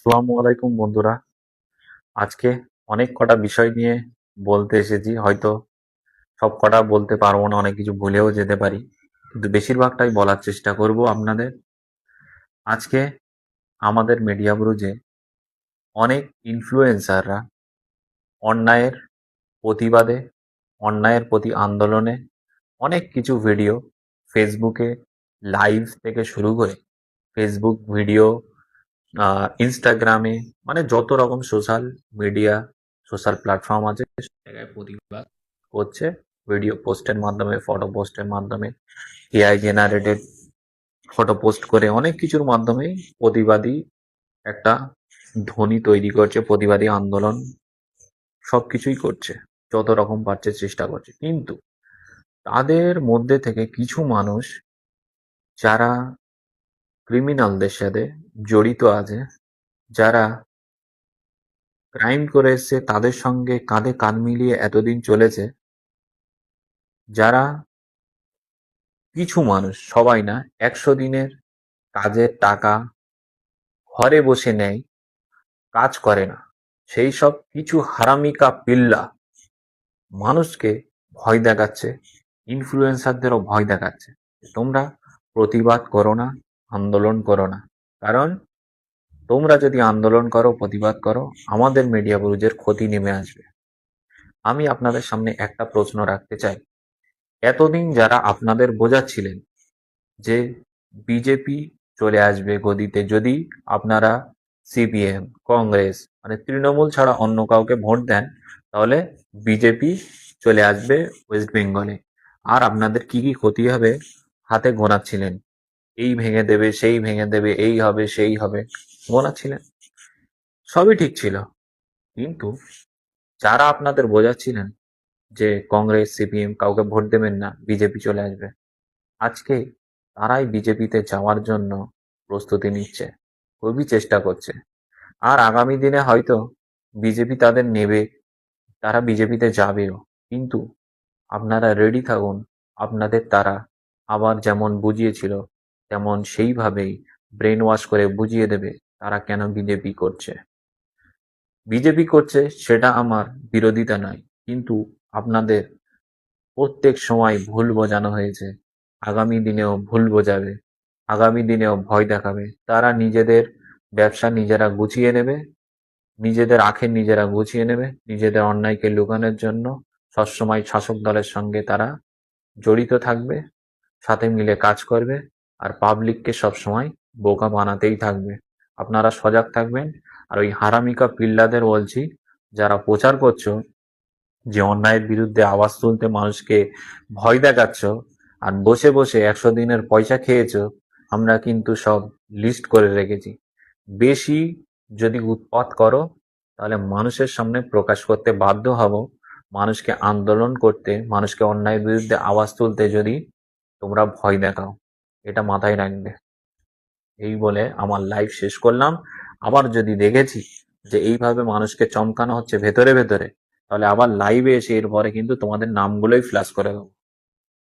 আসসালামু আলাইকুম বন্ধুরা। আজকে অনেক কটা বিষয় নিয়ে বলতে এসেছি। হয়তো সব কটা বলতে পারবো না, অনেক কিছু ভুলেও যেতে পারি, কিন্তু বেশিরভাগটাই বলার চেষ্টা করব আপনাদের। আজকে আমাদের মিডিয়া বুরুজে অনেক ইনফ্লুয়েন্সাররা অন্যায়ের প্রতিবাদে, অন্যায়ের প্রতি আন্দোলনে অনেক কিছু ভিডিও ফেসবুকে লাইভ থেকে শুরু করে ফেসবুক ভিডিও, ইনস্টাগ্রামে, মানে যত রকম সোশ্যাল মিডিয়া, সোশ্যাল প্ল্যাটফর্ম আছে সব জায়গায় প্রতিবাদ করছে। ভিডিও পোস্টের মাধ্যমে, ফটো পোস্টের মাধ্যমে, এআই জেনারেটেড ফটো পোস্ট করে অনেক কিছুর মাধ্যমেই প্রতিবাদী একটা ধ্বনি তৈরি করছে, প্রতিবাদী আন্দোলন সবকিছুই করছে, যত রকম পারছে চেষ্টা করছে। কিন্তু তাদের মধ্যে থেকে কিছু মানুষ যারা ক্রিমিনালদের সাথে জড়িত আছে, যারা ক্রাইম করে এসছে, তাদের সঙ্গে কাঁধে কাঁধ মিলিয়ে এতদিন চলেছে, যারা কিছু মানুষ, সবাই না, 100 দিনের কাজের টাকা ঘরে বসে নেয়, কাজ করে না, সেই সব কিছু হারামিকা পিল্লা মানুষকে ভয় দেখাচ্ছে, ইনফ্লুয়েন্সারদেরও ভয় দেখাচ্ছে তোমরা প্রতিবাদ করো না, আন্দোলন করো না। কারণ তোমরা যদি আন্দোলন করো, প্রতিবাদ করো, আমাদের মিডিয়া বুরুজের ক্ষতি নেমে আসবে। আমি আপনাদের সামনে একটা প্রশ্ন রাখতে চাই। এতদিন যারা আপনাদের বোঝাচ্ছিলেন যে বিজেপি চলে আসবে গদিতে যদি আপনারা সিপিএম, কংগ্রেস, মানে তৃণমূল ছাড়া অন্য কাউকে ভোট দেন, তাহলে বিজেপি চলে আসবে ওয়েস্ট বেঙ্গলে, আর আপনাদের কি কি ক্ষতি হবে হাতে গোনাচ্ছিলেন। এই ভেঙে দেবে, সেই ভেঙে দেবে, এই হবে, সেই হবে, গোনাচ্ছিলেন। সবই ঠিক ছিল, কিন্তু যারা আপনাদের বোঝাচ্ছিলেন যে কংগ্রেস, সিপিএম কাউকে ভোট দেবেন না, বিজেপি চলে আসবে, আজকে তারাই বিজেপিতে যাওয়ার জন্য প্রস্তুতি নিচ্ছে, খুবই চেষ্টা করছে। আর আগামী দিনে হয়তো বিজেপি তাদের নেবে, তারা বিজেপিতে যাবেও। কিন্তু আপনারা রেডি থাকুন, আপনাদের তারা আবার যেমন বুঝিয়েছিল তেমন সেইভাবেই ব্রেন ওয়াশ করে বুঝিয়ে দেবে তারা কেন বিজেপি করছে। বিজেপি করছে সেটা আমার বিরোধিতা নয়, কিন্তু আপনাদের প্রত্যেক সময় ভুল বোঝানো হয়েছে, আগামী দিনেও ভুল বোঝাবে, আগামী দিনেও ভয় দেখাবে। তারা নিজেদের ব্যবসা নিজেরা গুছিয়ে নেবে, নিজেদের আখের নিজেরা গুছিয়ে নেবে, নিজেদের অন্যায়কে লুকানোর জন্য সবসময় শাসক দলের সঙ্গে তারা জড়িত থাকবে, সাথে মিলে কাজ করবে, আর পাবলিককে সবসময় বোকা বানাতেই থাকবে। আপনারা সজাগ থাকবেন। আর ওই হারামিকা পিল্লাদের বলছি, যারা প্রচার করছো যে অন্যায়ের বিরুদ্ধে আওয়াজ তুলতে মানুষকে ভয় দেখাচ্ছ, আর বসে বসে 100 দিনের পয়সা খেয়েছো, আমরা কিন্তু সব লিস্ট করে রেখেছি। বেশি যদি উৎপাত করো, তাহলে মানুষের সামনে প্রকাশ করতে বাধ্য হব। মানুষকে আন্দোলন করতে, মানুষকে অন্যায়ের বিরুদ্ধে আওয়াজ তুলতে যদি তোমরা ভয় দেখাও, এটা মাথায় রাখবে। এই বলে আমার লাইভ শেষ করলাম। আবার যদি দেখেছি যে এইভাবে মানুষকে চমকানো হচ্ছে ভেতরে ভেতরে, তাহলে আবার লাইভে এসে এরপরে কিন্তু তোমাদের নামগুলোই ফ্ল্যাশ করে দেবো।